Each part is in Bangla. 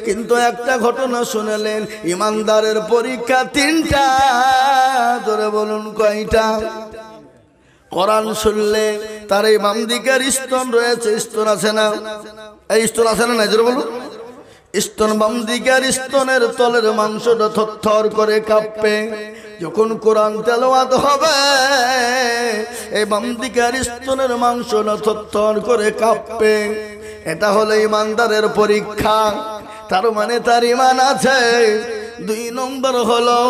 কিন্তু একটা ঘটনা শুনলেন, ইমানদারের পরীক্ষা তিনটা। ধরে বলুন কয়টা? কোরআন শুনলে তার এই বাম দিকের স্তন রয়েছে, স্তন আছে না? এই স্তন আছে না? নাই, জোরে বলুন। স্তন, বাম দিকের স্তনের তলের মাংসটা থরথর করে কাঁপবে যখন কোরআন তেলাওয়াত হবে। এই বাম দিকের স্তনের মাংসটা থরথর করে কাঁপবে। এটা হলো ইমানদারের পরীক্ষা। তার মানে তার ইমান আছে। 2 নম্বর হলো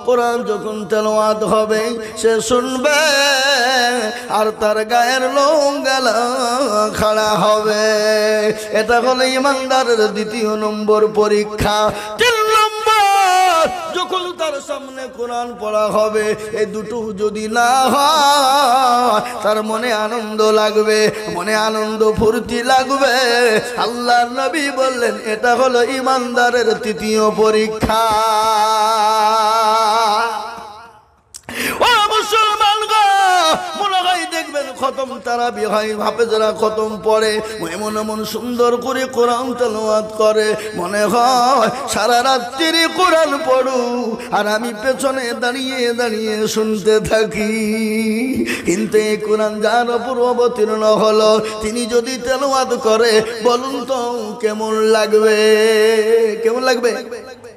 কোরআন যখন তেলাওয়াত হবে সে শুনবে আর তার গায়ের লোম গলা খাড়া হবে। এটা হলো ইমানদারের 2 নম্বর পরীক্ষা। 3 নম্বর, যখন তার সামনে কোরআন পড়া হবে, এই দুটো যদি না হয় তার মনে আনন্দ লাগবে, মনে আনন্দ ফুর্তি লাগবে। আল্লাহর নবী বললেন এটা হলো ইমানদারের 3য় পরীক্ষা। ও মুসলমান গো, মনে হয় দেখবেন খতম তারাবি হয়, হাফেজরা খতম পড়ে, এমন এমন সুন্দর করে কোরআন তেলাওয়াত করে, মনে হয় সারা রাত্রি কোরআন পড়ু আর আমি পেছনে দাঁড়িয়ে দাঁড়িয়ে শুনতে থাকি। কিন্তু এই কোরআন যার উপর অবতীর্ণ হলো, তিনি যদি তেলাওয়াত করে, বলুন তো কেমন লাগবে? কেমন লাগবে?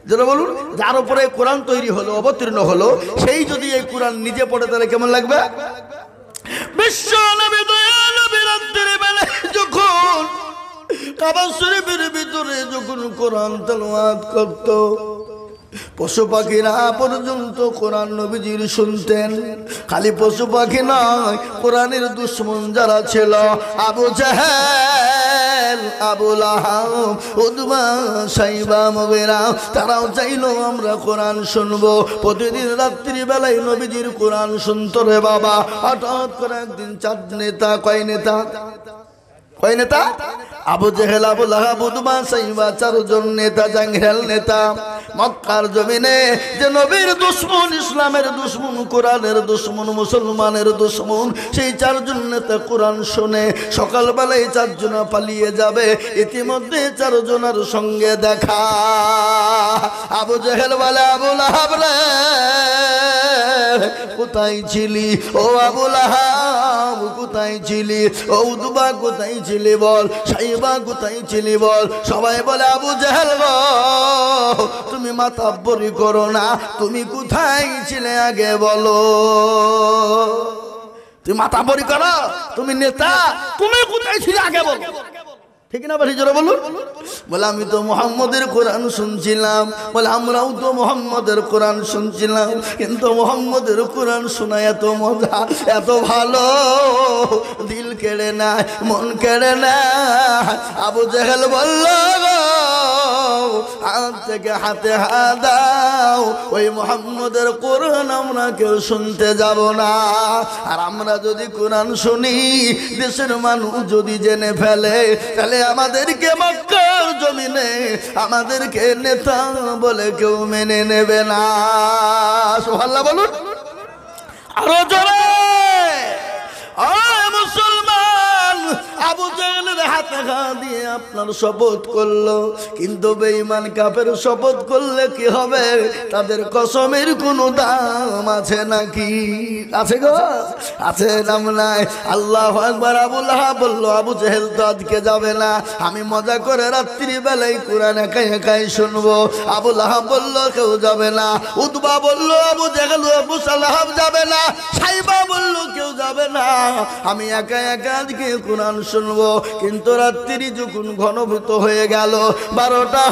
যারা বলুন, যার উপরে কোরআন তৈরি হলো, অবতীর্ণ হলো, সেই যদি এই কোরআন নিজে পড়ে তাহলে কেমন লাগবে? বিশ্ব নবী দয়াল নবী রাত্রির বেলায় যখন কাবা শরীফের ভিতরে যখন কোরআন তেলাওয়াত করত, পশু পাখিরা পর্যন্ত কোরআন নবীজির শুনতেন। খালি পশু পাখি নয়, কোরআনের দুশ্মন যারা ছিল, আবু জাহেল, আবু লাহাব, উতবা, সাইবা, মুগীরা, তারাও চাইলো আমরা কোরআন শুনবো। প্রতিদিন রাত্রি বেলায় নবীজির কোরআন শুনতো রে বাবা। হঠাৎ করে একদিন 4 নেতা, কয় নেতা? কয় নেতা? আবু জেহেল, আবু লাহাব, উতবা, সাইবা, 4 জন নেতা, জাঙ্গেল নেতা, মক্কার জমিনে যে নবীর দুশমন, ইসলামের দুশমন, কোরআনের দুশমন, মুসলমানের দুশমন, সেই 4 জন নেতা কোরআন শুনে সকালবেলায় 4 জন পালিয়ে যাবে। ইতিমধ্যে 4 জনের সঙ্গে দেখা। আবু জেহেল বলে, আবু লাহাব রে কোথায় ছিলি? ও আবু লাহাব কোথায় ছিলি? ও উতবা কোথায় ছিলি বল? সাইবা কোথায় ছিলি বল? সবাই বলে, আবু জেহেল গো, তুমি মাতাব্বরি করো না, তুমি কোথায় ছিলে আগে বলো। তুমি মাতাব্বরি করো, তুমি নেতা, তুমি কোথায় ছিলে আগে বলো। ঠিক না? বাড়ি জোরে বলুন। বলে আমি তো মুহাম্মদের কোরআন শুনছিলাম। বলে আমরাও তো মুহাম্মদের কোরআন শুনছিলাম, কিন্তু মুহাম্মদের কোরআন শোনা এত মজা, এত ভালো, দিল কেড়ে নেয়, মন কেড়ে নেয়। আবু জেহেল বলল, হাত থেকে হাতে হাত দাও, ওই মুহাম্মদের কোরআন আমরা কেউ শুনতে যাব না। আর আমরা যদি কোরআন শুনি, দেশের মানুষ যদি জেনে ফেলে, তাহলে আমাদেরকে মক্কার জমিনে আমাদেরকে নেতা বলে কেউ মেনে নেবে না। সুবহানাল্লাহ বলুন আরো জোরে। মুসলমান, আবু জেহেলের হাতে হাত দিয়ে আপনার শপথ করলো, কিন্তু বেঈমান কাফের শপথ করলে কি হবে? তাদের কসমের কোনো দাম আছে নাকি? আছে গো? আছে, নাম নাই। আল্লাহু আকবার। আবু লাহাব বলল, আবু জেহেল তো আজকে যাবে না, আমি মজা করে রাত্রি বেলায় কোরআন একাই একাই শুনবো। আবু লাহাব বলল কেউ যাবে না। উতবা বলল আবু জেহেল, আবু লাহাব যাবে না। সাইবা বলল কেউ যাবে না, আমি একা একা আজকে কোরআন শুনবো। কিন্তু রাত্রি যখন ঘনীভূত হয়ে গেল, 12টা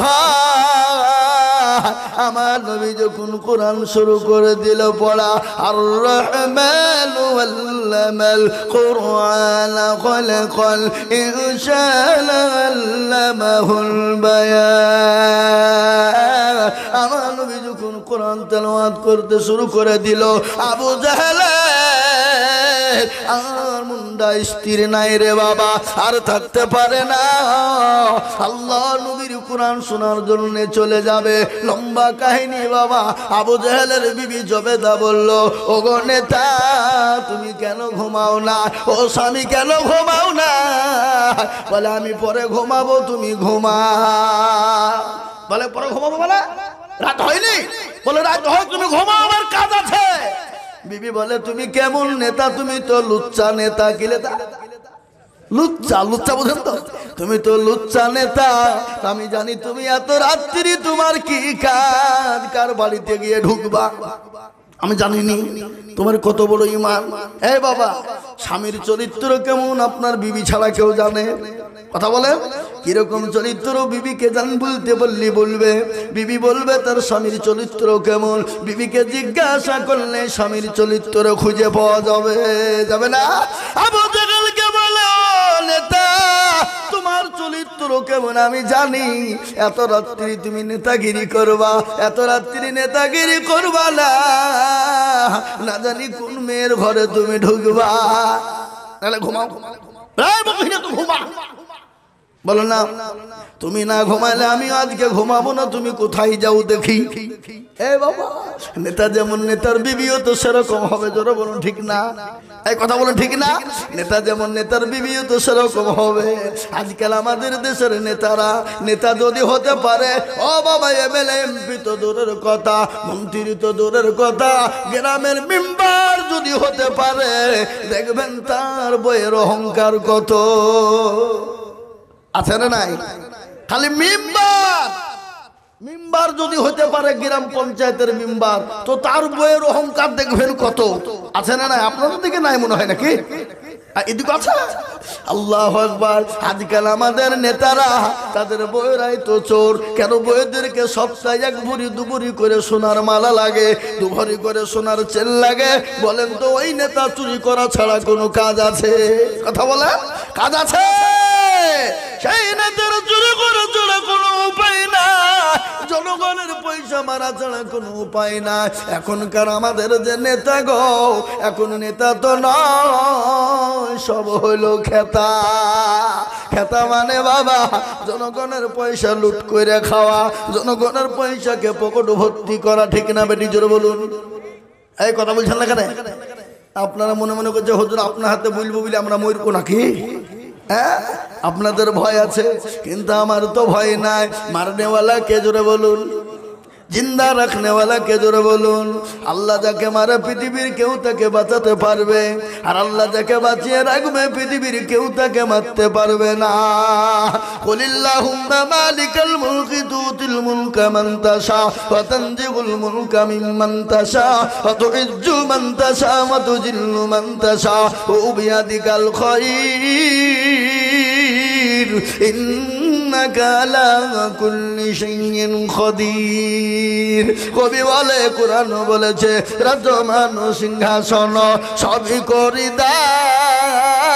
আমার নবী যখন কোরআন শুরু করে দিল পড়া, আর রহমান আল্লামাল কুরআন খালাকাল ইনসানা আল্লামাহুল বায়ান। আমার নবী যখন কোরআন তেলাওয়াত করতে শুরু করে দিল, আবু জাহেল আর মুন্ডা স্থির নাই রে বাবা, আর থাকতে পারে না। আল্লাহ নবীর কোরআন শোনার জন্য চলে যাবে। লম্বা কাহিনী বাবা। আবু জাহেলের বিবি জবেদা বলল, ও গো নেতা, তুমি কেন ঘুমাও না? ও স্বামী কেন ঘুমাও না? বলে আমি পরে ঘুমাবো, তুমি ঘুমা। বলে পরে ঘুমাবো, বলে রাত হয়নি, বলে রাত হয়, তুমি ঘুমাও, আমার কাজ আছে। বিবি বলে তুমি কেমন নেতা, তুমি তো লুচ্চা নেতা। কি নেতা? লুচ্চা, লুচ্চা বুঝেন তো? তুমি তো লুচ্চা নেতা। আমি জানি তুমি এত রাত্রি তোমার কি কাজ, কার বাড়িতে গিয়ে ঢুকবা। আমি জানিনি তোমার কত বড় ঈমান। এই বাবা, স্বামীর চরিত্র কেমন আপনার বিবি ছাড়া কেউ জানে? কথা বলে কিরকম চরিত্র বিবিকে জান বলতে বললি বলবে। বিবি বলবে তার স্বামীর চরিত্র কেমন। বিবিকে জিজ্ঞাসা করলে স্বামীর চরিত্র খুঁজে পাওয়া যাবে, যাবে না? আবু জাহেলকে বলে নেতা তোমার চরিত্র কেমন আমি জানি। এত রাত্রি তুমি নেতাগিরি করবা, এত রাত্রি নেতাগিরি করবা না, না জানি কোন মেয়ের ঘরে তুমি ঢুকবা। তাহলে ঘুমাও, তো ঘুমা। বলো না তুমি না ঘুমাইলে আমি আজকে ঘুমাবো না, তুমি কোথায় যাও দেখি। এ বাবা, নেতা যেমন নেতার বিবিও তো সেরকম হবে। জোরে বলুন ঠিক না? এই কথা বলুন ঠিক না? নেতা যেমন নেতার বিবিও তো সেরকম হবে। আজকাল আমাদের দেশের নেতারা, নেতা যদি হতে পারে, ও বাবা এমএলএ এমপি তো দূরের কথা, মন্ত্রী তো দূরের কথা, গ্রামের মেম্বার যদি হতে পারে, দেখবেন তার বইয়ের অহংকার কত আছে না নাই? খালি মেম্বার, মেম্বার যদি হতে পারে গ্রাম পঞ্চায়েতের মেম্বার, তো তার বইয়ের অহংকার দেখবেন কত আছে না নাই? আপনাদের দিকে নাই মনে হয় নাকি? এদিকে আছে। আল্লাহু আকবার। আজকাল আমাদের নেতারা, তাদের বইয়েরাই তো চোর। কেন বইয়েদেরকে সপ্তাহে এক ভরি দুভরি করে সোনার মালা লাগে, দুভরি করে সোনার চেন লাগে। বলেন তো ওই নেতা চুরি করা ছাড়া কোনো কাজ আছে? কথা বলেন, কাজ আছে? সেই নেতার চুরি করে ছাড়া কোনো উপায় না, জনগণের পয়সা মারা ছাড়া কোনো উপায় না। এখনকার আমাদের যে নেতা গো, এখন নেতা তো নয়, সব হইলো খেতা। খেতা মানে বাবা জনগণের পয়সা লুট করে খাওয়া, জনগণের পয়সাকে পকেট ভর্তি করা। ঠিক না বেটি? জোরে বলুন। এই কথা বলছেন না কেন? আপনারা মনে মনে করছে হুজুর আপনার হাতে বলবো বলে আমরা মরবো নাকি? হ্যাঁ, আপনাদের ভয় আছে, কিন্তু আমার তো ভয় নাই। মারনেওয়ালা কে? জোরে বলুন। জিন্দা রাখনেওয়ালা কে? জোরে বলুন। আল্লাহ যাকে মারে পৃথিবীর কেউ তাকে বাঁচাতে পারবে, আর আল্লাহ যাকে বাঁচিয়ে রাখবে পৃথিবীর কেউ তাকে মারতে পারবে না। কুলিল্লাহুম্মা মালিকাল মুলকি তুতিল মুলকা মান তাশা ওয়া তানজিউল মুলকা মিম্মান তাশা ওয়া তুইজ্জু মান তাশা ওয়া তুজিল্লু মান তাশা ওয়া বিয়াদিকাল খায়র ইন্নাকা আলা কুল্লি শাইইন কাদির। কবি বলে, কোরআন বলেছে, রাজমান সিংহাসন সবই করি দান,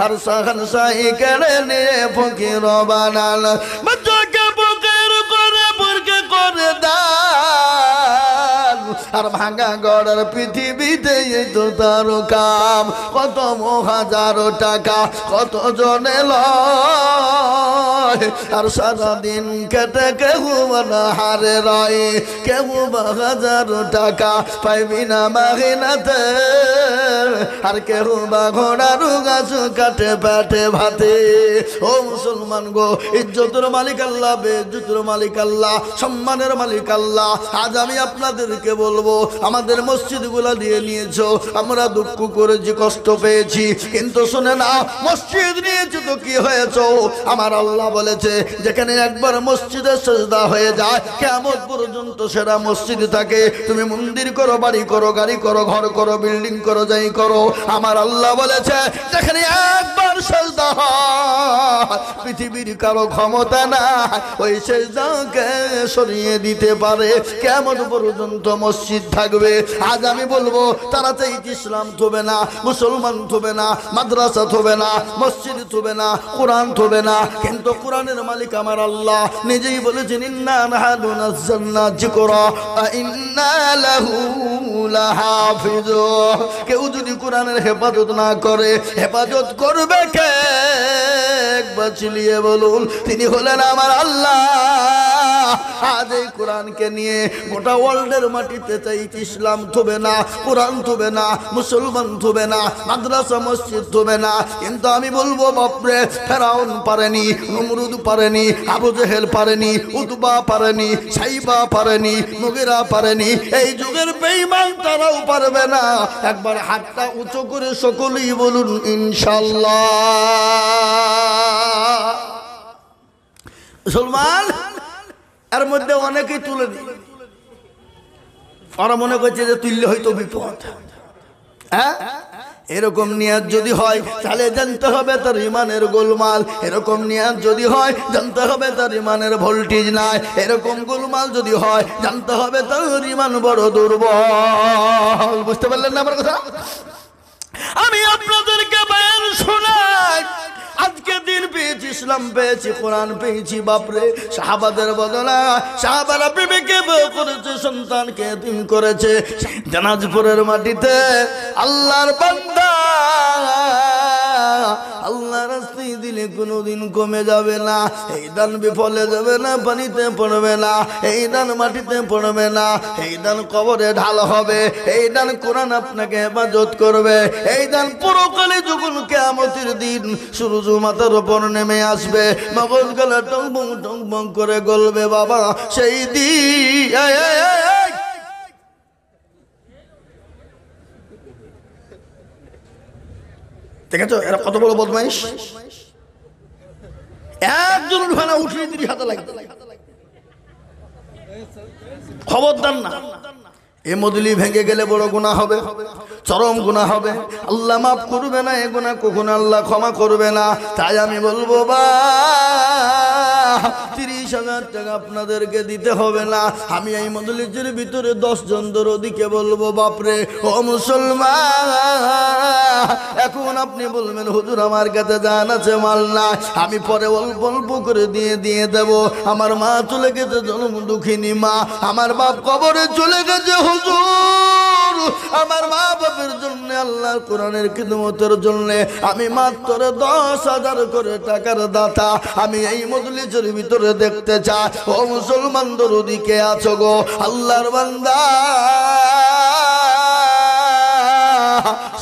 আর সাহান শাহী কেড়ে নিয়ে ফকির বানান। বাচ্চাকে ফকির করে বুরকে করে দান, আর ভাঙা গড়ের পৃথিবীতে এই তো তার কাম। কত হাজারো টাকা কত জনে লয়, আর সারাদিন কেটে কেউ না হারে রয়। কেউ 1000 টাকা পাইবি না মাহিনাতে, আর কেউ বা ঘোড়ার গাছ কাটে পেটে ভাতে। ও মুসলমান গো, ইজ্জতের মালিক আল্লাহ, বেইজ্জতের মালিক আল্লাহ, সম্মানের মালিক আল্লাহ। আজ আমি আপনাদেরকে বলবো, আমাদের মসজিদগুলা দিয়ে নিয়েছো, আমরা দুঃখ করেছি, কষ্ট পেয়েছি, কিন্তু শুনে না, মসজিদ নিয়েছো তো কি হয়েছে? আমার আল্লাহ বলেছে, যেখানে একবার মসজিদে সেজদা হয়ে যায় কিয়ামত পর্যন্ত সেটা মসজিদ থাকে। তুমি মন্দির করো, বাড়ি করো, গাড়ি করো, ঘর করো, বিল্ডিং করো, যাই করো, আমার আল্লাহ বলেছে যেখানে একবার সেজদা হয় পৃথিবীর কারো ক্ষমতা না ওই সেজদাকে সরিয়ে দিতে পারে। কিয়ামত পর্যন্ত মসজিদ থাকবে। আজ আমি বলবো, তারাতে ইসলাম থবে না, মুসলমান থবে না, মাদ্রাসা থবে না, মসজিদ থবে না, কোরআন থবে না, কিন্তু কোরআনের মালিক আমার আল্লাহ নিজেই বলেছেন, ইন্না নাহনু নাযালনা যিকরা ওয়া ইন্না লাহু লাহাফিজুন। কেউ যদি কোরআনের হেফাজত না করে, হেফাজত করবে কে? একবার চিলিয়ে বলুন, তিনি হলেন আমার আল্লাহ। আজ এই কোরআনকে নিয়ে গোটা ওয়ার্ল্ডের মাটিতে চাইতে ইসলাম থবে না, কোরআন থবে না, মুসলমান থবে না, মাদ্রাসা মসজিদ থবে না। কিন্তু আমি বলবো বাপরে, ফেরাউন পারেনি, নমরুদ পারেনি, আবু জেহেল পারেনি, উতবা পারেনি, সাইবা পারেনি, মুগিরা পারেনি, এই যুগের বেঈমান তারাও পারবে না। একবার হাতটা উঁচু করে সকলেই বলুন ইনশাআল্লাহ। মুসলমান এর মধ্যে অনেকেই তুলে দিই, ওরা মনে করছে যে তুললে হয়তো বিপদ। হ্যাঁ, এরকম নিয়াত যদি হয় তাহলে জানতে হবে তার ইমানের গোলমাল। এরকম নিয়াত যদি হয় জানতে হবে তার ইমানের ভোল্টেজ নাই। এরকম গোলমাল যদি হয় জানতে হবে তার ইমান বড় দুর্বল। বুঝতে পারলেন না আমার কথা? আমি আপনাদেরকে বয়ান শোনাই, আজকে দিন পেয়েছি, ইসলাম পেয়েছি, কোরআন পেয়েছি। বাপরে, সাহাবাদের বদলা সাহাবারা বিবেকে বয়ে করেছে, সন্তানকে এতিম করেছে। দিনাজপুরের মাটিতে আল্লাহর বান্দা আল্লাহ রাস্তায় দিলে কোনোদিন কমে যাবে না। এই দান বিফলে যাবে না, পানিতে পড়বে না, এই দান মাটিতে পড়বে না, এই দান কবরে ঢাল হবে, এই দান কোরআন আপনাকে হেফাজত করবে। এই দান পুরোকালে যখন কিয়ামতের দিন সূর্য মাথার উপর নেমে আসবে, মগজ গলা টংবং টংবং করে গলবে বাবা, সেই দিন দেখেছো এরা কত বড় বদমাইশ। একজন ভানা উঠলে 30 লাগবে, খবরদার না। এ মদলি ভেঙে গেলে বড় গুনাহ হবে, চরম গুনাহ হবে। আল্লাহ মাফ করবে না, এ গুনাহ কখনো আল্লাহ ক্ষমা করবে না। তাই আমি বলবো বা 30,000 টাকা আপনাদেরকে দিতে হবে না। আমি এই মদলিজের ভিতরে 10 জন দরদিকে বলবো, বাপরে ও মুসলমান, এখন আপনি বলবেন হুজুর আমার কাছে জান আছে, মাল না, আমি পরে অল্প অল্প করে দিয়ে দেব। আমার মা চলে গেছে, জন্ম দুঃখিনী মা, আমার বাপ কবরে চলে গেছে হুজুর, আমার মা বাপের জন্য আল্লাহর কোরআনের খিদমতের জন্য আমি মাত্র 10,000 করে টাকার দাতা আমি এই মজলিসের ভিতরে দেখতে চাই। ও মুসলমান দরদি কে আছো গো? আল্লাহর বান্দা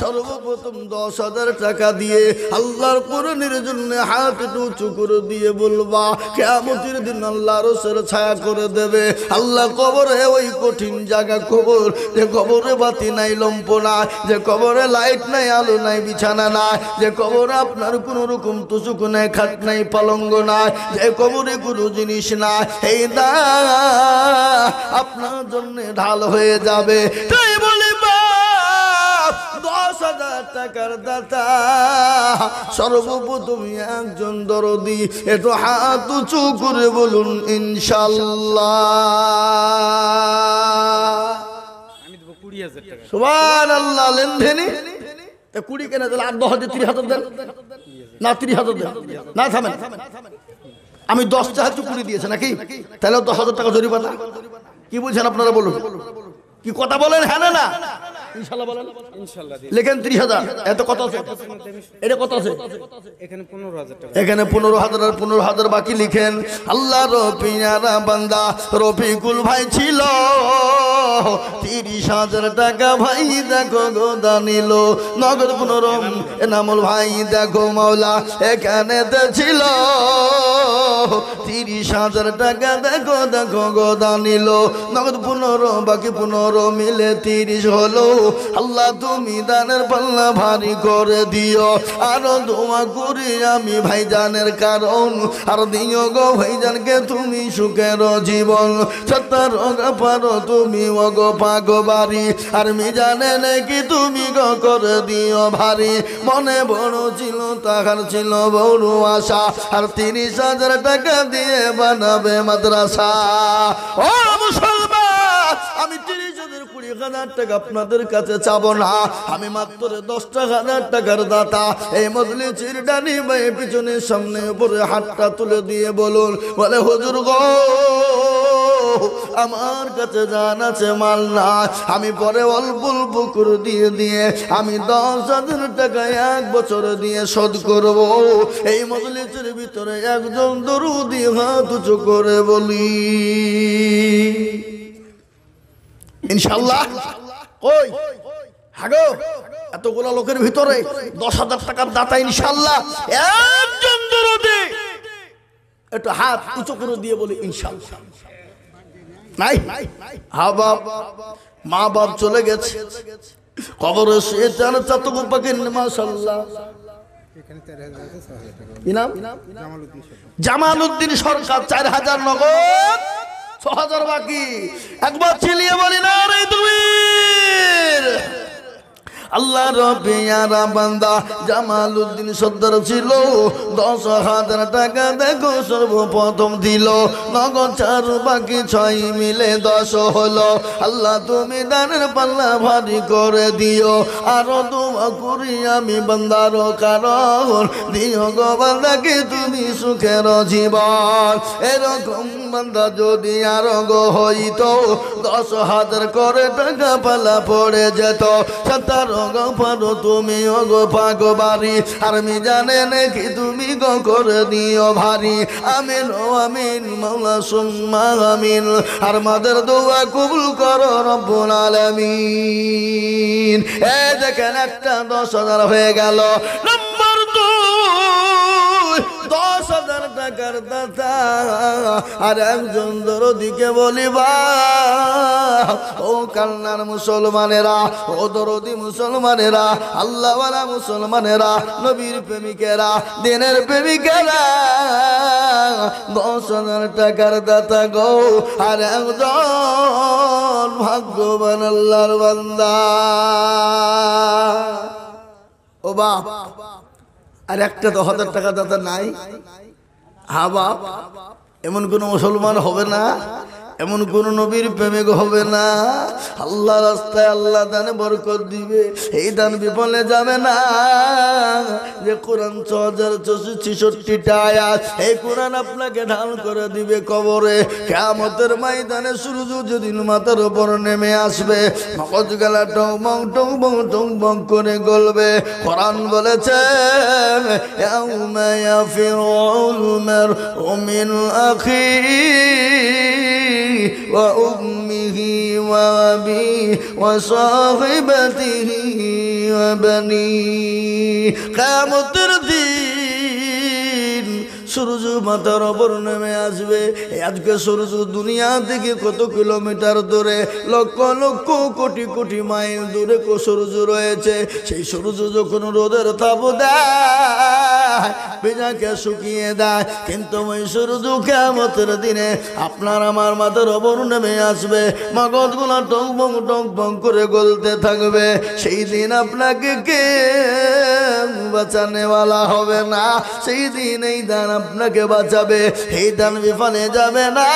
সর্বপ্রথম 10,000 টাকা দিয়ে আল্লাহর কোরআনের জন্য হাত উঁচু করে দিয়ে বলবা, কিয়ামতের দিন আল্লাহ রসের ছায়া করে দেবে। আল্লাহ কবরে, ওই কঠিন জায়গা কবর, যে কবরে বাতি নাই, লম্প নাই, যে কবরে লাইট নাই, আলো নাই, বিছানা নাই, যে কবরে আপনার কোন রকম তুসুক নাই, খাট নাই, পালঙ্গ নাই, যে কবরে কোনো জিনিস নাই, এই দা আপনার জন্য ঢাল হয়ে যাবে। তাই বলে 10,000 টাকার দাতা সর্বপ্রথম একজন দরদি, একটু হাত উঁচু করে বলুন ইনশাআল্লাহ। আমি দেব 20,000 টাকা। সুবহানাল্লাহ। লেনদেনে 20 কেন দিলে 8-10 30,000 দেন না, 30,000 দেন না, থামেন। আমি 10 টাকা চুকুরি দিয়েছে নাকি? তাহলে 10,000 টাকা জরিমানা। কি বলছেন আপনারা বলুন, কি কথা বলেন? হ্যাঁ না না ইনশাআল্লাহ বলেন। ইনশাআল্লাহ লেখেন 30,000। এত কত আছে? এটা কত আছে? এখানে 15,000 টাকা। এখানে 15,000 আর 15,000 বাকি লিখেন। আল্লাহর পিয়ারা বান্দা রফিকুল ভাই ছিল, 30,000 টাকা ভাই দেখো গো দানিল। নগদ 15 এনামুল ভাই দেখো মাওলা এখানে ছিল, 30,000 টাকা দেখো দেখো গো দানিল। নগদ 15, বাকি 15 মিলে 30 হলো। আল্লাহ তুমি দানের পাল্লা ভারী করে দিও, আরো দোয়া করি আমি ভাইজানের কারণ, আর দিও গো ভাইজানকে তুমি সুখের জীবন। সত্তর পারো তুমি ওগো পাগো বাড়ি, আর মিজানে নাকি তুমি গো করে দিও ভারী। মনে বড় ছিল তাহার ছিল বড় আশা, আর 30,000 টাকা দিয়ে বানাবে মাদ্রাসা। ও মুসলমান, আমি 30,000 টাকা আপনাদের কাছে চাবো না, আমি মাত্র 10,000 টাকার দাতা। এই মজলিসের ডানি ভাই পিছনে সামনে উপরে হাতটা তুলে দিয়ে বলুন, বলে হুজুর গো আমার কাছে জান আছে মাল না, আমি পরে অল্প অল্প করে দিয়ে দিয়ে আমি 10,000 টাকা 1 বছর দিয়ে শোধ করব। এই মজলিসের ভিতরে একজন দরুদি হাত উঁচু করে বলি ইনশাআল্লাহ। কই হাগো এতগুলো লোকের ভিতরে 10,000 টাকার দাতা ইনশাআল্লাহ একজন দরুদি একটু হাত উঁচু করে দিয়ে বলি ইনশাআল্লাহ। নাই হা বাপ মা বাপ চলে গেছে কবরে শুয়ে চান চাতক পাকেন মাশাআল্লাহ। কি নাম? জামালউদ্দিন সরকার 4,000 নগদ 6,000 বাকি। একবার চিলিয়ে বলি না রে তুমির আল্লাহ রবিয়ারা বান্দা জামালউদ্দিন সর্দার ছিল 10,000 টাকা দেখো সর্বপ্রথম দিল নগদ 4 বাকি 6 মিলে 10 হলো। আল্লাহ তুমি দানের পাল্লা ভারী করে দিও আরো দোয়া করি আমি বান্দার কারণ দিও গো বান্দাকে তুমি সুখের জীবন। এরকম বান্দা যদি আরো গো হইতো 10,000 করে টাকা পাল্লা পড়ে যেত। 17 পারো তুমি গো পাগো বাড়ি আর আমি জানে নাকি তুমি গো করে দিও ভারী। আমিন ও আমিন মাওলা সুম্মা আমিন আর মাদের দোয়া কবুল করো রব্বুল আলামিন। এই দেখেন একটা 10,000 হয়ে গেল। নম্বর 2 10,000 টাকার দাতা আর একজন দরদিকে বলিবা ও কান্নার মুসলমানেরা ও দরদি মুসলমানেরা আল্লাহওয়ালা মুসলমানেরা নবীর প্রেমিকেরা দিনের প্রেমিকেরা 10,000 টাকার দাতা গো আর একজন ভাগ্যবান আল্লাহর বান্দা। ও বাপ আর একটা 10,000 টাকা দাতা নাই? হা বাপ এমন কোন মুসলমান হবে না, এমন কোন নবীর প্রেমিক হবে না। আল্লাহ রাস্তায় আল্লাহ দানে বরকত দিবে, এই দান বিফলে যাবে না। যে কোরআন 6,466টা আয়াত এই কোরআন আপনাকে ঢাল করে দিবে কবরে। কিয়ামতের ময়দানে সূর্য যেদিন মাথার উপর নেমে আসবে মগজ গলা টং বং টং বং টং বং করে গলবে। কোরআন বলেছে ইয়াউমা ইয়াফিরুল মারউ মিন আখিহি وأمه وأبيه وصاحبته وبنيه কিয়ামতের দিন সূর্য মাথার উপর নেমে আসবে। আজকে সূর্য দুনিয়া থেকে কত কিলোমিটার দূরে, লক্ষ লক্ষ কোটি কোটি মাইল দূরে সূর্য রয়েছে। সেই সূর্য যখন রোদের তাপ দেয় ভেজাকে শুকিয়ে দেয়, কিন্তু ওই সূর্য কিয়ামতের দিনে আপনার আমার মাথার উপর নেমে আসবে, মগজগুলো টং বং করে গলতে থাকবে। সেই দিন আপনাকে কে বাঁচানেওয়ালা হবে না, সেই দিন এই দান আপনাকে বাঁচাবে। এই দান বিফলে যাবে না,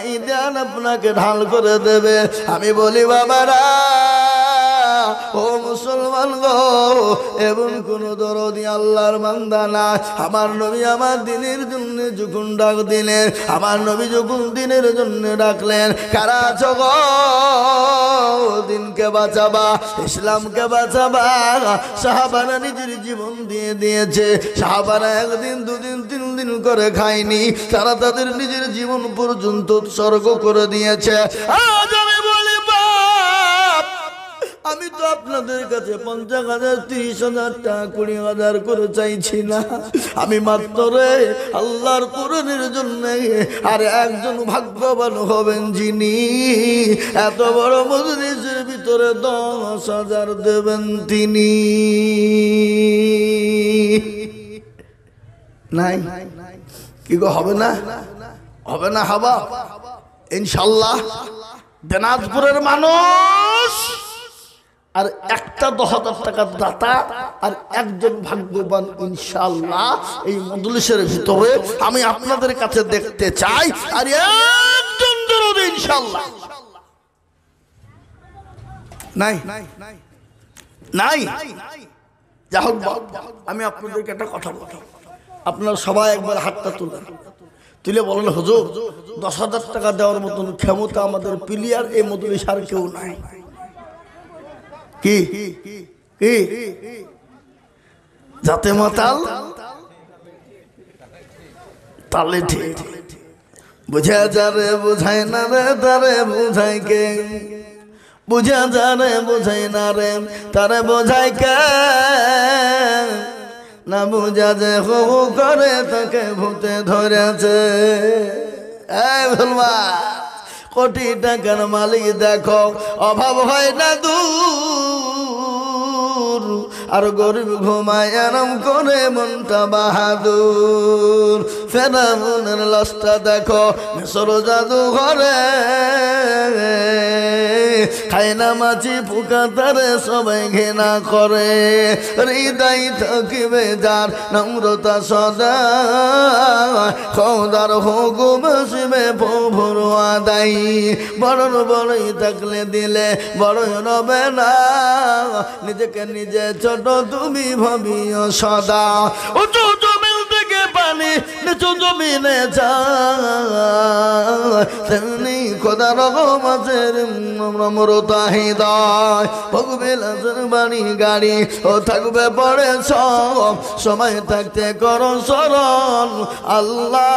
এই দান আপনাকে ঢাল করে দেবে। আমি বলি বাবারা ও মুসলমান গো, এবং কোন দরদি আল্লাহর বান্দা না। আমার নবী আমার দিনের জন্য যখন ডাক দিলেন, আমার নবী যখন দিনের জন্য ডাকলেন, কারা আছো গো দিনকে বাঁচাবা, ইসলামকে বাঁচাবা? সাহাবারা নিজের জীবন দিয়ে দিয়েছে। সাহাবারা 1 দিন 2 দিন 3 দিন করে খায়নি, তারা তাদের নিজের জীবন পর্যন্ত উৎসর্গ করে দিয়েছে। আজ আমি বলি বাপ, আমি তো আপনাদের কাছে 50,000 30,000 টাকা 20,000 করে চাইছি না। আমি মাত্র আল্লাহর কোরআনের জন্য আর একজন ভাগ্যবান হবেন যিনি এত বড় মজলিসের ভিতরে 10,000 দেবেন তিনি। নাই কি গো হবে না? হবে না হাবা ইনশাআল্লাহ। দিনাজপুরের মানুষ আর একটা 10,000 টাকার দাতা আর একজন ভাগ্যবান ইনশাআল্লাহ এই মজলিসের ভিতরে আমি আপনাদের কাছে দেখতে চাই। আর একজন দরুদ ইনশাআল্লাহ নাই নাই। যাই হোক আমি আপনাদেরকে একটা কথা বলবো, আপনারা সবাই একবার হাতটা তুলেন। তুলে বলেন হুজুর 10,000 টাকা দেওয়ার মতন ক্ষমতা আমাদের প্লেয়ার এই মধুলি সার কেউ নাই। কি কি যাতে মাতাল তালে ঠিক বুঝা যারে বুঝাই না রে তারে বুঝাই কে, বুঝা যারে বুঝাই না রে তারে বুঝাই কে, না বুঝা যে হো করে তাকে ভূতে ধরেছে। এই বলবা কোটি টাকার মালিক দেখো অভাব হয় না দূর, আর গরিব ঘুমায় আরাম করে মনটা বাহাদুর। ফেরাউনের লাশটা দেখো মিশর জাদু ঘরে, খায় না মাছি পোকা তারে সবাই ঘৃণা করে। হৃদয় থাকিবে যার নম্রতা সদা, খোদার হুকুম শিবে প্রভুর আদায়। বড়র বড়ই থাকলে দিলে বড়ই রবে না, নিজেকে নিজে ছোট তুমি ভাবিও সদা। উঁচু জমিন থেকে পানি নিচু জমিনে যায়, তেমনি খোদার রহমতের নম্রতা হৃদয়। ভোগবে লাশের বাড়ি গাড়ি ও থাকবে পড়ে সব, সময় থাকতে করো স্মরণ আল্লাহ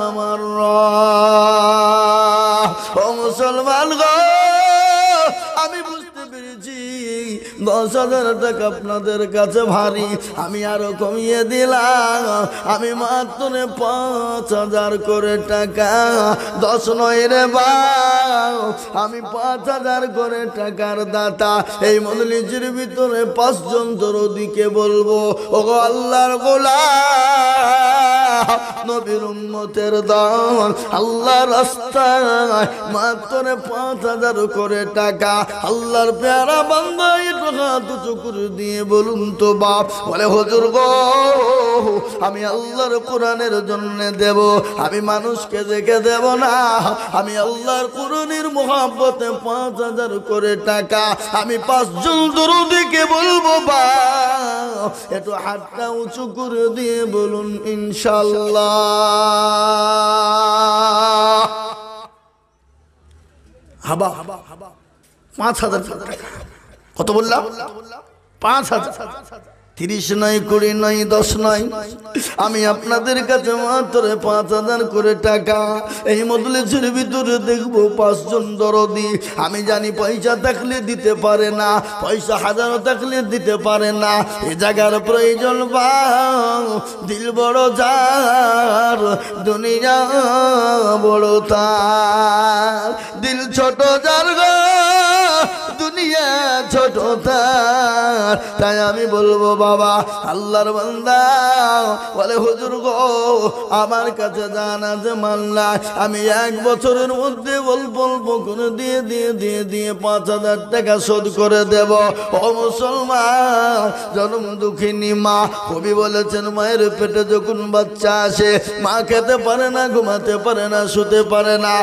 আমার ও মুসলমান গো। আমি বুঝতে পেরেছি 10,000 টাকা আপনাদের কাছে ভারী, আমি আরো কমিয়ে দিলাম। আমি মাত্র 5,000 করে টাকা, 10 নয় রে বাউ, আমি 5,000 করে টাকার দাতা। এই মজলিসের ভিতরে 5 জন দরদিকে বলবো, ও গো আল্লাহর গোলাম, নবীর উম্মতের দল, আল্লাহর রাস্তায় মাত্র 5,000 করে টাকা। আল্লাহর প্যারা বান্দা হাত উঁচু করে দিয়ে বলুন তো বাপ। বলে হুজুর গো আমি আল্লাহর কোরআনের জন্য দেব, আমি মানুষকে দেখে দেব না। আমি আল্লাহর কোরআনের মহব্বতে 5,000 করে টাকা আমি 5 জন দরদিকে বলবো বাপ। একটু হাতটা উঁচু করে দিয়ে বলুন ইনশাআল্লাহ। হাবা 5,000 টাকা। কত বললাম? 5,000। 30 নয় 20 নয় 10 নয়, আমি আপনাদের কাছে মাত্র 5,000 করে টাকা। এই মজলিসের ভিতরে দেখবো 5 জন দরদি। আমি জানি পয়সা থাকলে দিতে পারে না, পয়সা হাজারো থাকলে দিতে পারে না। এই জায়গার প্রয়োজন বাও, দিল বড় যার দুনিয়া বড় তার, দিল ছোট যার গো দুনিয়া ছোট তার। তাই আমি বলবো বাবা আল্লাহর বান্দা, বলে হুজুর গো আমার কাছে জানা যে মাল্লা, আমি 1 বছরের মধ্যে অল্প অল্প করে দিয়ে দিয়ে দিয়ে দিয়ে 5,000 টাকা শোধ করে দেব। ও মুসলমান, জন্ম দুঃখিনী মা, কবি বলেছেন মায়ের পেটে যখন বাচ্চা আসে, মা খেতে পারে না, ঘুমাতে পারে না, শুতে পারে না।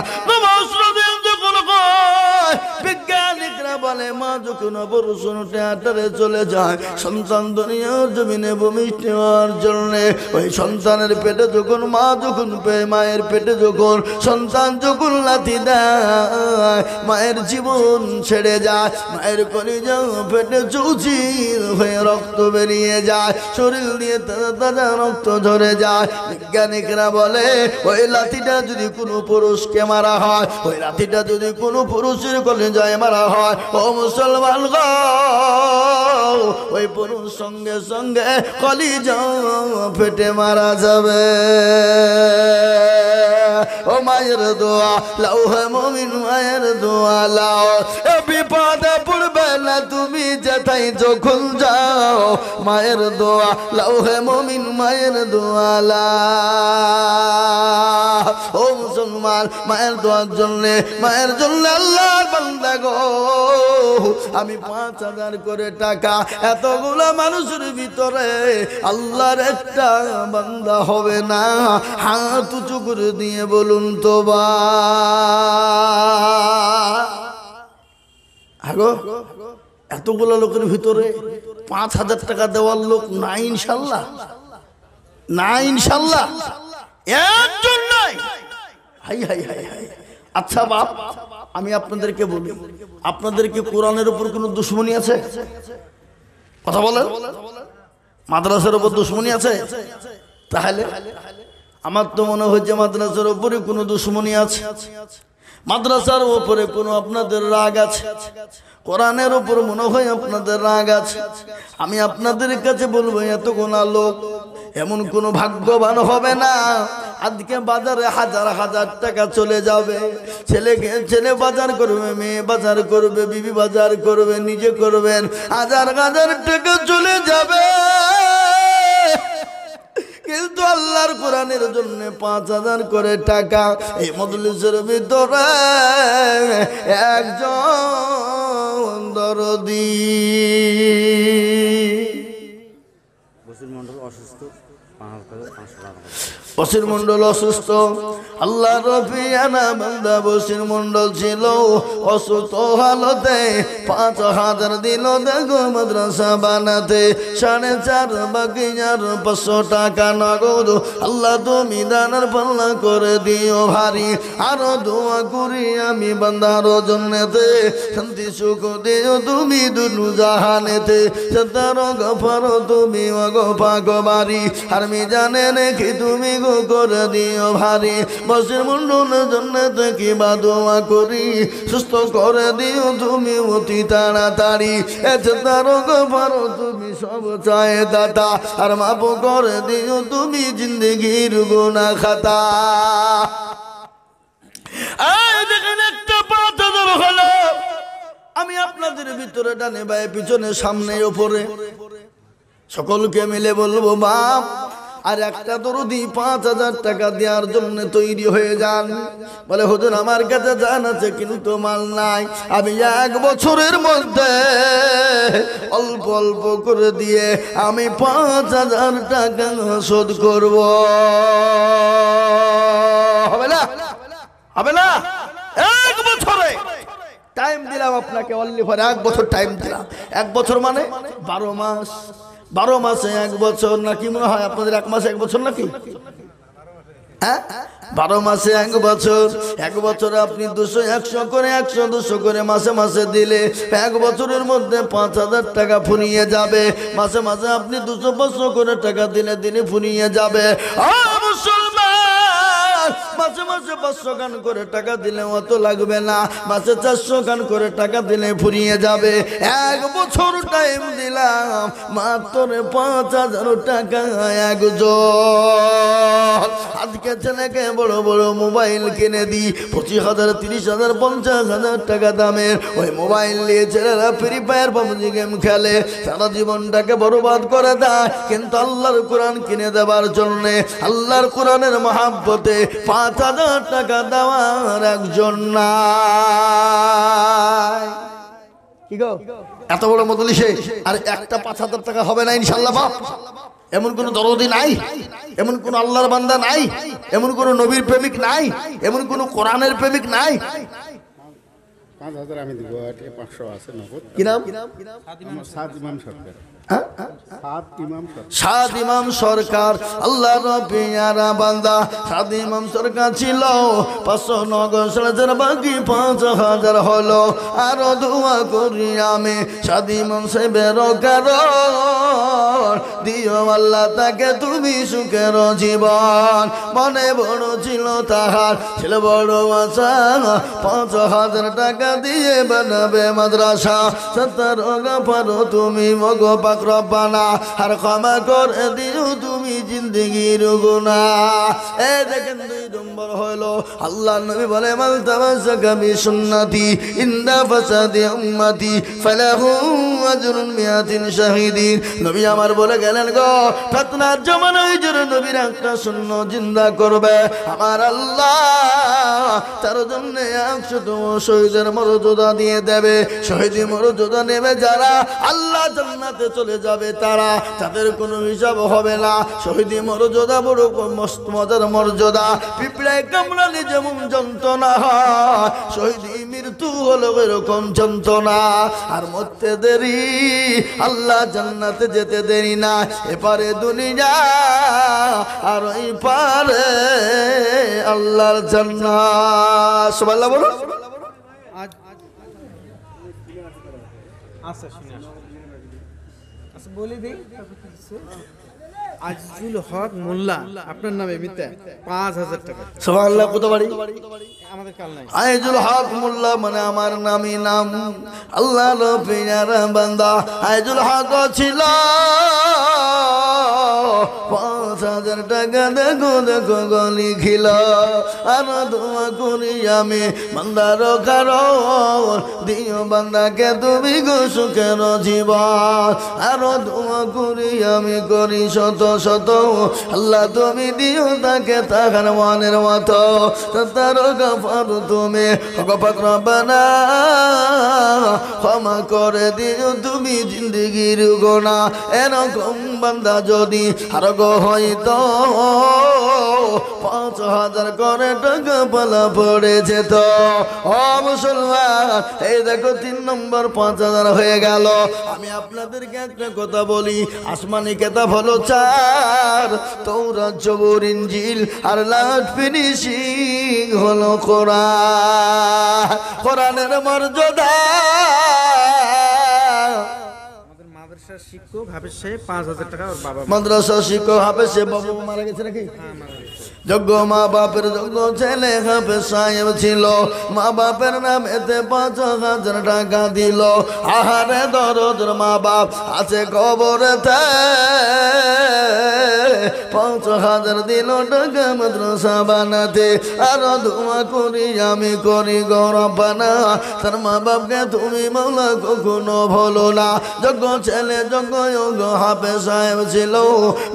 বিজ্ঞানিকরা বলে মা যখন অপারেশন থিয়েটারে চলে যায়, সন্তান দুনিয়ার জমিনে ভূমিষ্ঠ হওয়ার জন্য, ওই সন্তানের পেটে যখন মা যখন মায়ের পেটে যখন সন্তান যখন লাথি দেয়, মায়ের জীবন ছেড়ে যায়, মায়ের কলিজা পেটে চৌচির হয়ে রক্ত বেরিয়ে যায়, শরীর দিয়ে তাজা তাজা রক্ত ঝরে যায়। বিজ্ঞানিকরা বলে ওই লাথিটা যদি কোনো পুরুষকে মারা হয়, ওই লাথিটা যদি কোনো পুরুষের কলিজায় মারা হয়, ও মুসলমান গো ওই পুরুষ সঙ্গে সঙ্গে কলিজা ফেটে মারা যাবে। ও মায়ের দোয়া লাও হে মুমিন, মায়ের দোয়া লাও, এ বিপদে পড়বে না তুমি যেথাই যখন যাও। মায়ের দোয়া লাও হে মুমিন, মায়ের দোয়া লাও। ও মুসলমান, মায়ের দোয়ার জন্যে, মায়ের জন্য আল্লাহর বান্দা গো আমি 5,000 করে টাকা, এতগুলো মানুষের ভিতরে আল্লাহর একটা বান্দা হবে না? হাত উঁচু করে দিয়ে বলুন তো বা। আগো এতগুলো লোকের ভিতরে 5,000 টাকা দেওয়ার লোক না ইনশাল্লাহ? না ইনশাল্লাহ? একজন নাই। High high high high. আচ্ছা বাপ, আমি আপনাদেরকে বলি, আপনাদের কি কোরআনের উপর কোনো দুশ্মনী আছে? কথা বলেন। মাদ্রাসার উপর দুশ্মনী আছে? তাহলে আমার তো মনে হচ্ছে মাদ্রাসার উপরে কোনো দুশ্মনী আছে। মাদ্রাসার উপরে কোনো আপনাদের রাগ আছে, কোরআনের উপর মনে হয় আপনাদের রাগ আছে। আমি আপনাদের কাছে বলবো, এত গোনা লোক এমন কোনো ভাগ্যবান হবে না আজকে বাজারে হাজার হাজার টাকা চলে যাবে। ছেলে বাজার করবে, মেয়ে বাজার করবে, বিবি বাজার করবে, নিজে করবেন, হাজার হাজার টাকা চলে যাবে। কিন্তু আল্লাহর কোরআনের জন্য 5,000 করে টাকা এই মজলিসের ভিতরে একজন দরদি বসির মন্ডল অসুস্থ, 5,500 টাকা। বসির মন্ডল অসুস্থ, আল্লাহ রফিয়ানা বান্দা বসির মন্ডল ছিল অসুস্থ হালতে, 5,000 দিল দেখো মাদ্রাসা বানাতে, 4.5 বাকি আর 500 টাকা নগদ। আল্লাহ তুমি দানার পাল্লা করে দিও ভারী, আরো দোয়া করি আমি বান্দার জন্যতে, শান্তি সুখ দিও তুমি দুনু জাহানেতে, সদার গফর তুমি অগফাগ বাড়ি, আর মি জানে নাকি তুমি করে দিও ভারী। বসির মন্ডলের জন্য কি বা দোয়া করি, সুস্থ করে দিও তুমি অতি তাড়াতাড়ি, তার গফর তুমি সব চায় দাতা, আর মাফ করে দিও তুমি জিন্দগির গুনাহ খাতা। এই দেখেন একটা 5,000 হলো। আমি আপনাদের ভিতরে ডানে বায়ে পিছনে সামনে উপরে সকলকে মিলে বলবো, বাপ আর একটা দরদি 5,000 টাকা দেওয়ার জন্য তৈরি হয়ে যান। বলে হুজুর আমার কাছে জান আছে কিন্তু মাল নাই, আমি 1 বছরের মধ্যে অল্প অল্প করে দিয়ে আমি 5,000 টাকা শোধ করব। হবে না? হবে না? 1 বছরে টাইম দিলাম আপনাকে, অনলি ফর 1 বছর টাইম দিলাম। 1 বছর মানে 12 মাস। 12 মাসে 1 বছর নাকি মনে হয় আপনাদের 1 মাসে 1 বছর নাকি? হ্যাঁ, 12 মাসে 1 বছর। 1 বছরে আপনি 200 100 করে 100 200 করে মাসে মাসে দিলে 1 বছরের মধ্যে 5,000 টাকা ফুরিয়ে যাবে। মাসে মাসে আপনি 200 500 করে টাকা দিলে দিনে ফুরিয়ে যাবে। মাসে মাসে 500 খান করে টাকা দিলে অত লাগবে না, মাসে 400 খান করে টাকা দিলে ফুরিয়ে যাবে। 1 বছর টাইম দিলাম, মাত্র 5,000 টাকা একজন। আজকে ছেলেকে বড় বড় মোবাইল কিনে দিই, 25,000 30,000 50,000 টাকা দামের ওই মোবাইল নিয়ে ছেলেরা ফ্রি ফায়ার পাবজি গেম খেলে, সারা জীবনটাকে বরবাদ করে দেয়। কিন্তু আল্লাহর কোরআন কিনে দেওয়ার জন্যে, আল্লাহর কোরআনের মহাব্বতে 5,000 টাকা দেওয়ার একজন নাই। কি গো, এত বড় মজলিসে আর একটা 5,000 টাকা হবে না ইনশাআল্লাহ বাপ? এমন কোন দরদি নাই, এমন কোন আল্লাহর বান্দা নাই, এমন কোন নবীর প্রেমিক নাই, এমন কোন কোরআনের প্রেমিক নাই। 5,000 আমি দিব, 500 আছে নগদ। কি নাম? সাদ ইমাম সরকার। সাদ ইমাম সরকার, আল্লাহ রবিয়ারা বান্দা। সাদ ইমাম সরকার ছিল 500 নগদ, 4,000 বাকি 5,000 হলো। আরো দোয়া করি আমি সাদ ইমাম সাহেবের কারণ দিও আল্লাহ তাকে তুমি সুখের জীবন। মনে বড় ছিল তাহার, ছিল বড় আশা, 5,000 টাকা দিয়ে বানাবে মাদ্রাসা। 70 গফর তুমি মগো পাক রব্বানা, আর ক্ষমা করে দিও তুমি জিন্দগির গুনাহ। এই দেখেন 2 নম্বর হলো আল্লাহ নবী বলে, মান তামাসসাকা বিসুন্নতি ইনদা ফাসাদি উম্মতি ফালাহু আজরুন মিয়াতিন শাহিদিন। নবী আমার বলে গেলেন গো, ফিতনার জামানায় যারা নবীর একটা সুন্নাহ জিন্দা করবে, আমার আল্লাহ তার জন্য 100 শহীদের মর্যাদা দিয়ে দেবে। শহীদি মর্যাদা নেবে যারা, আল্লাহ জান্নাতে চলে যাবে তারা, তাদের কোনো হিসাব হবে না। শহীদি মর্যাদা বড় মস্ত মজার মর্যাদা। পিঁপড়ায় কামড়ালে যেমন যন্ত্রণা হয়, শহীদি মৃত্যু হলো এরকম যন্ত্রণা, আর মরতে দেরি, আল্লাহ জান্নাতে যেতে দেরি না। এপারে দুনিয়া আর ওই পারে আল্লাহর জান্নাত। সুবহানাল্লাহ বলো। আচ্ছা শুনে আসো। আচ্ছা বলে দিই আজিজুল হক মোল্লা আপনার নামে মিথ্যা 5,000 টাকা। সুবহানাল্লাহ। কত বাড়ি? আমাদের কাল নাই। আইজুল হক মোল্লা মানে আমার নামই নাম, আল্লাহর প্রিয়ারা বান্দা আইজুল হক ছিল। 5,000 টাকা দেখো দেখো গলি খিল, আর দোয়া করি আমি বান্দার কারণ, দিও বান্দাকে তুমি গো সুখের জীবন। আর দোয়া করি আমি করি শত শত, আল্লাহ তুমি দিও তাকে তাহার মনের মতো, তার গফার তুমি গফার রব্বানা, ক্ষমা করে দিও তুমি জিন্দেগির গোনা। এরকম বান্দা যদি আর গো হয়তো 5,000 করে টাকা পালা পড়ে যেত। ও মুসলমান, এই দেখো 3 নম্বর 5,000 হয়ে গেল। আমি আপনাদেরকে একটা কথা বলি, আসমানি কেতাব হলো 4, তৌরাত জবুর ইনজিল আর লাস্ট ফিনিশিং হলো কোরআন। কোরআনের মর্যাদা আমাদের মাদ্রাসার শিক্ষক হাফেজ সাহেব 5,000 টাকা ওর বাবা মাদ্রাসা শিক্ষক হাফেজ সে বাবু মারা গেছে নাকি? যোগ্য মা বাপের যোগ্য ছেলে হাফেজ সাহেব ছিল, মা বাপের নামেতে 5,000 টাকা দিল। আহারে দরদের মা বাপ আছে কবরেতে, 5,000 দিল টাকা মাদ্রাসা বানাতে। আর দোয়া করি আমি করি গৌরবানা, তার মা বাপকে তুমি মাওলা কখনো ভুলো না। যোগ্য ছেলে যোগ্য যোগ্য হাফেজ সাহেব ছিল,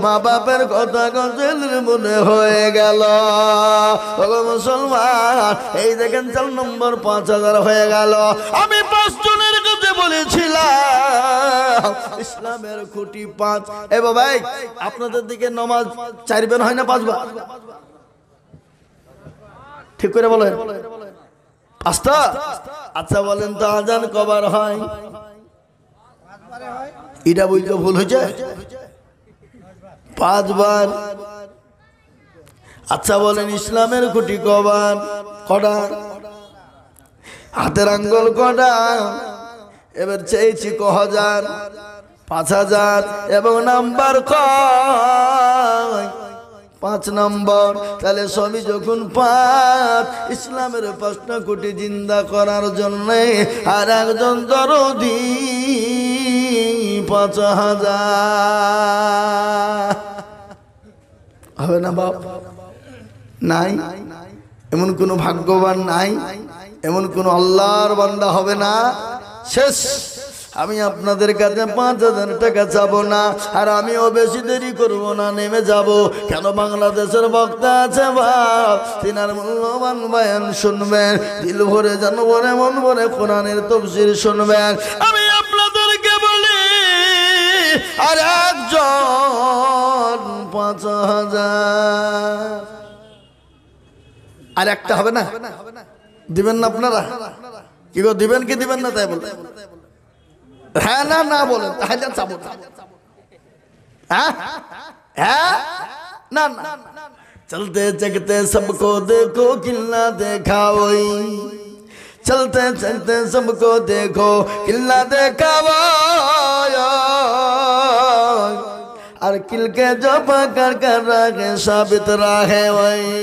মা বাপের কথা গজলের মনে হয়ে গেল। মুসলমান, এই দেখেন 4 নম্বর 5,000 হয়ে গেল। আমি 5 জনের কাছে বলেছিলাম ইসলামের খুঁটি 5। এ ভাই, আপনাদের দিকে নামাজ 4 বার হয় না 5 বার? ঠিক করে বলেন। 5টা? আচ্ছা বলেন তো আজান কবার হয়? এটা বলতে ভুল হয়েছে? 5 বার। আচ্ছা বলেন ইসলামের খুঁটি কবার? কটা? হাতের আঙ্গুল কটা? এবার চেয়েছি ক1000? 5,000। এবং নাম্বার কয়? 5 নম্বর। তাহলে সবই যখন 5, ইসলামের 5টা কোটি জিন্দা করার জন্য আর একজন দরদি 5,000 হবে না বাপ? নাই? এমন কোন ভাগ্যবান নাই? এমন কোন আল্লাহর বান্দা হবে না? শেষ। আমি আপনাদের কাছে 5,000 টাকা চাবো না, আর আমিও বেশি দেরি করব না, নেমে যাব। কেন? বাংলাদেশের বক্তা আছে বাপ, তিনার মূল্যবান বয়ান শুনবেন, দিল ভরে জান ভরে মন ভরে কোরআনের তাফসীর শুনবেন। আমি আপনাদেরকে বলি, আর একজন 5,000, আর একটা হবে না? দিবেন না আপনারা? কি গো, দিবেন কি দিবেন না? তাই বল। হ্যাঁ না না বলেন, তাহলে চাবো না। হ্যাঁ হ্যাঁ না না। চলতে চলতে सबको देखो किल्ला देखा वही, चलते चलते सबको देखो किल्ला देखा वही, और किल के जो पकड़ कर रखे साबित रहे वही।